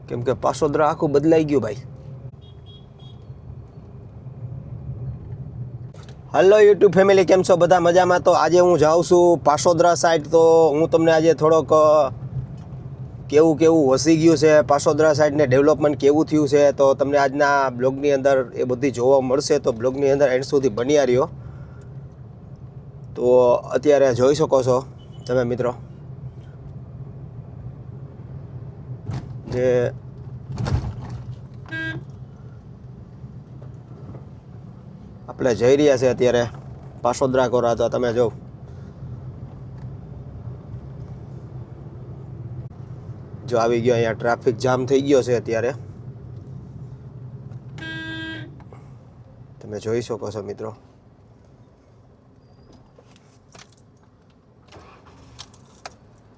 કેમ કે પાસોદરા આખું બદલાઈ ગયું ભાઈ. હલો યુટ્યુબ ફેમિલી, કેમ છો બધા? મજામાં? તો આજે હું જાઉં છું પાસોદરા સાઈડ. તો હું તમને આજે થોડોક કેવું વસી ગયું છે પાસોદરા સાઈડને, ડેવલપમેન્ટ કેવું થયું છે, તો તમને આજના બ્લોગની અંદર એ બધી જોવા મળશે. તો બ્લોગની અંદર એન્ડ સુધી બન્યા રહ્યો. તો અત્યારે જોઈ શકો છો તમે મિત્રો જે આપણે જઈ રહ્યા છે અત્યારે પાસોદરા કોરા. તો તમે જો આવી ગયો, અહીંયા ટ્રાફિક જામ થઈ ગયો છે અત્યારે, તમે જોઈ શકો છો મિત્રો.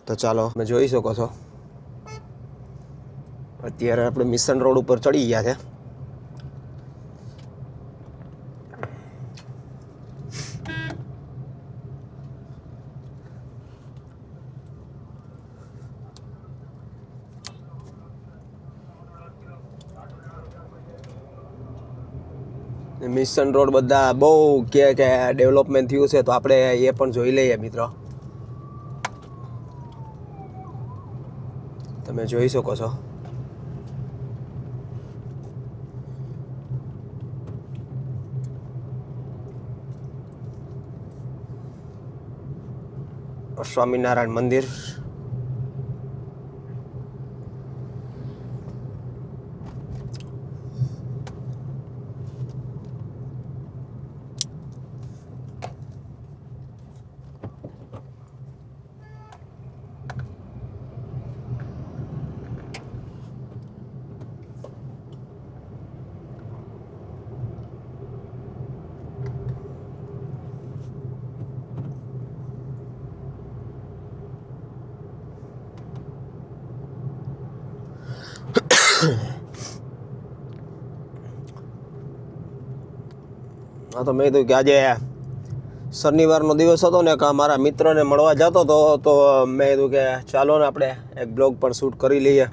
તો ચાલો, તમે જોઈ શકો છો અત્યારે આપણે મિશન રોડ ઉપર ચડી ગયા છે. મિશન રોડ બધા બહુ કે ડેવલપમેન્ટ થયું છે, તો આપણે એ પણ જોઈ લઈએ મિત્રો. તમે જોઈ શકો છો સ્વામિનારાયણ મંદિર. હા, તો મેં કીધું કે આજે શનિવારનો દિવસ હતો ને, મારા મિત્રને મળવા જતો હતો, તો મેં કીધું કે ચાલો ને આપણે એક બ્લોગ પણ શૂટ કરી લઈએ.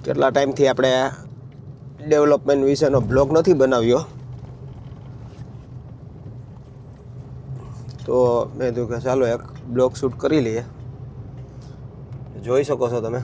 કેટલા ટાઈમથી આપણે ડેવલપમેન્ટ વિશેનો બ્લોગ નથી બનાવ્યો, તો મેં કીધું કે ચાલો એક બ્લોગ શૂટ કરી લઈએ. જોઈ શકો છો તમે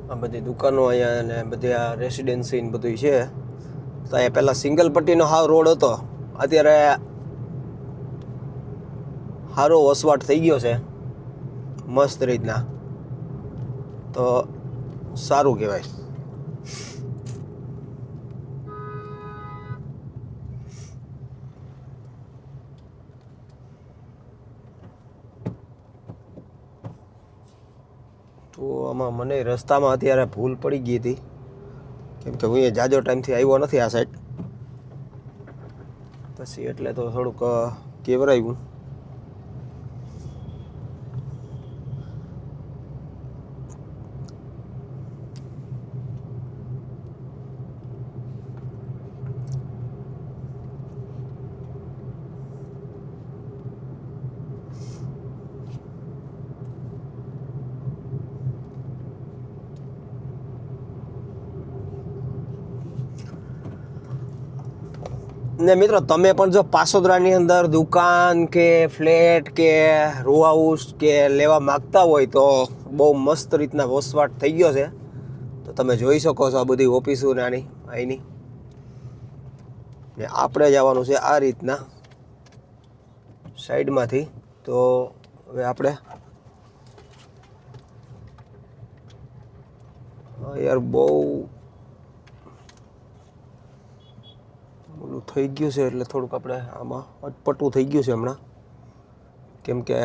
આ બધી દુકાનો અહીંયા ને બધી આ રેસિડેન્સી ને બધું છે. તો અહીંયા પહેલાં સિંગલ પટ્ટીનો હાવ રોડ હતો, અત્યારે સારો વસવાટ થઈ ગયો છે મસ્ત રીતના, તો સારું કહેવાય. તો આમાં મને રસ્તામાં અત્યારે ભૂલ પડી ગઈ હતી, કેમ કે હું એ જાજો ટાઈમથી આવ્યો નથી આ સાઈડ, પછી એટલે તો થોડુંક કેવરાયું. ને મિત્રો, તમે પણ જો પાસોદરાની અંદર દુકાન કે ફ્લેટ કે રો હાઉસ કે લેવા માગતા હોય, તો બહુ મસ્ત રીતના વસવાટ થઈ ગયો છે. તો તમે જોઈ શકો છો આ બધી ઓફિસો ને અહીંની, ને આપણે જવાનું છે આ રીતના સાઈડમાંથી. તો હવે આપણે યાર બહુ ઓલું થઈ ગયું છે, એટલે થોડુંક આપણે આમાં અટપટું થઈ ગયું છે હમણાં, કેમ કે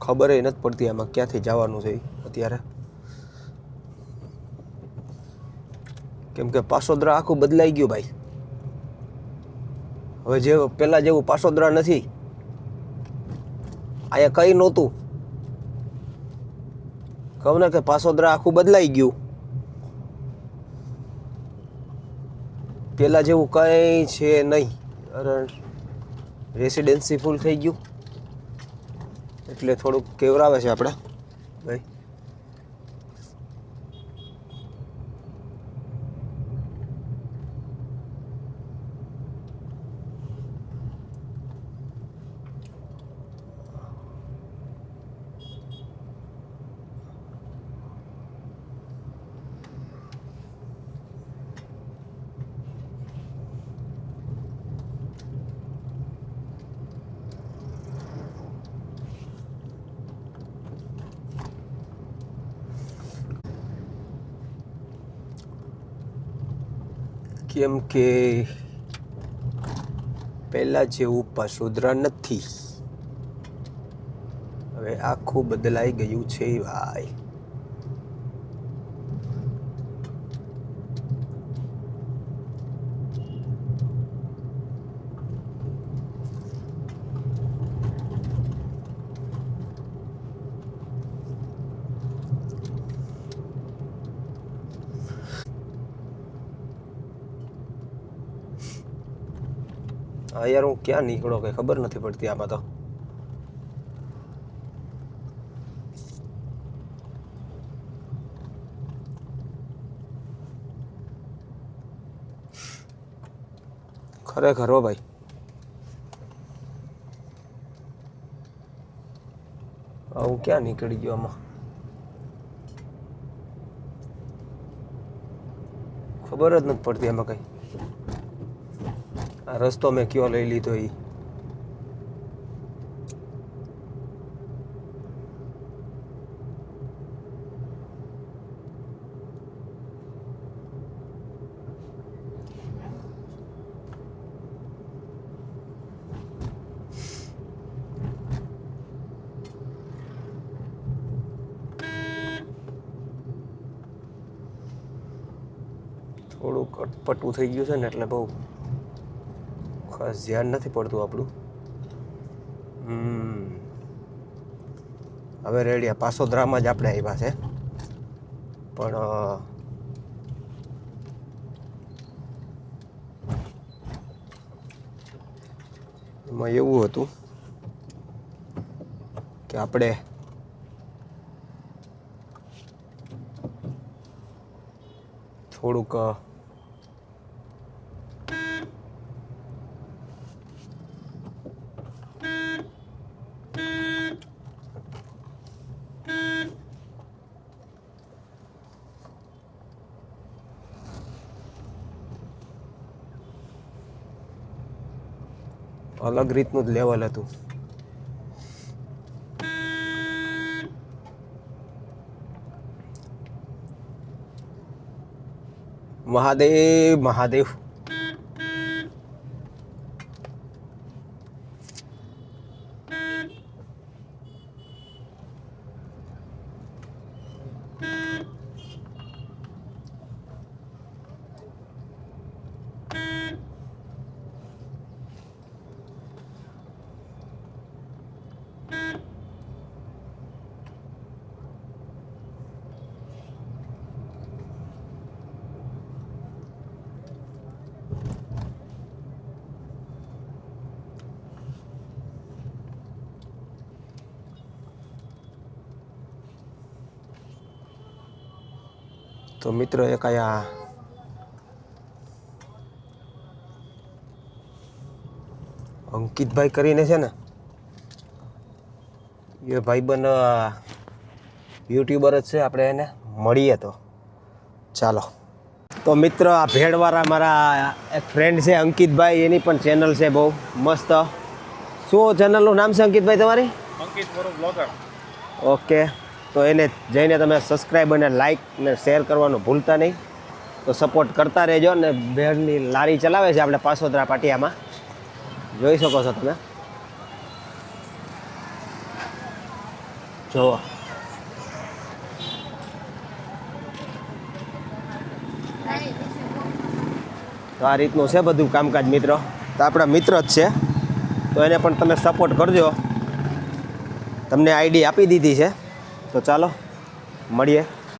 ખબર નથી પડતી આમાં ક્યાંથી જવાનું છે અત્યારે, કેમ કે પાસોદરા આખું બદલાઈ ગયું ભાઈ. હવે જે પહેલાં જેવું પાસોદરા નથી. અહીંયા કંઈ નહોતું. કહું ને કે પાસોદરા આખું બદલાઈ ગયું. પહેલાં જેવું કંઈ છે નહીં. રેસિડેન્સી ફૂલ થઈ ગયું એટલે થોડુંક કેવરાવે છે આપણે ભાઈ. કેમ કે પહેલાં જેવું પાસોદરા નથી. હવે આખું બદલાઈ ગયું છે ભાઈ. હા યાર, હું ક્યાં નીકળો કંઈ ખબર નથી પડતી આમાં તો. ખરેખર હો ભાઈ. હું ક્યાં નીકળી ગયો આમાં ખબર જ નથી પડતી આમાં કંઈ. આ રસ્તો મેં કયો લઈ લીધો એ. થોડુંક અટપટું થઈ ગયું છે ને એટલે બહુ ખાસ ધ્યાન નથી પડતું આપણું. હવે રેડિયા પાસોદરામાં જ આપણે આવ્યા છે. પણ એમાં એવું હતું કે આપણે થોડુંક અલગ રીતનું જ લેવલ હતું. મહાદેવ મહાદેવ. તો મિત્રો એક અહીંયા અંકિતભાઈ કરીને છે ને, એ ભાઈબંધ યુટ્યુબર જ છે. આપણે એને મળીએ તો ચાલો. તો મિત્ર, આ ભેળવાળા મારા એક ફ્રેન્ડ છે અંકિતભાઈ, એની પણ ચેનલ છે બહુ મસ્ત. શું ચેનલનું નામ છે અંકિતભાઈ તમારી? અંકિત બ્લોગર. ઓકે, તો એને જઈને તમે સબસ્ક્રાઈબ અને લાઈક ને શેર કરવાનું ભૂલતા નહીં. તો સપોર્ટ કરતા રહેજો. ને ભેળની લારી ચલાવે છે આપણે પાસોદરા પાટિયામાં, જોઈ શકો છો તમે. જુઓ તો આ રીતનું છે બધું કામકાજ મિત્રો. તો આપણા મિત્ર જ છે, તો એને પણ તમે સપોર્ટ કરજો. તમને આઈડી આપી દીધી છે, તો ચાલો મળીએ.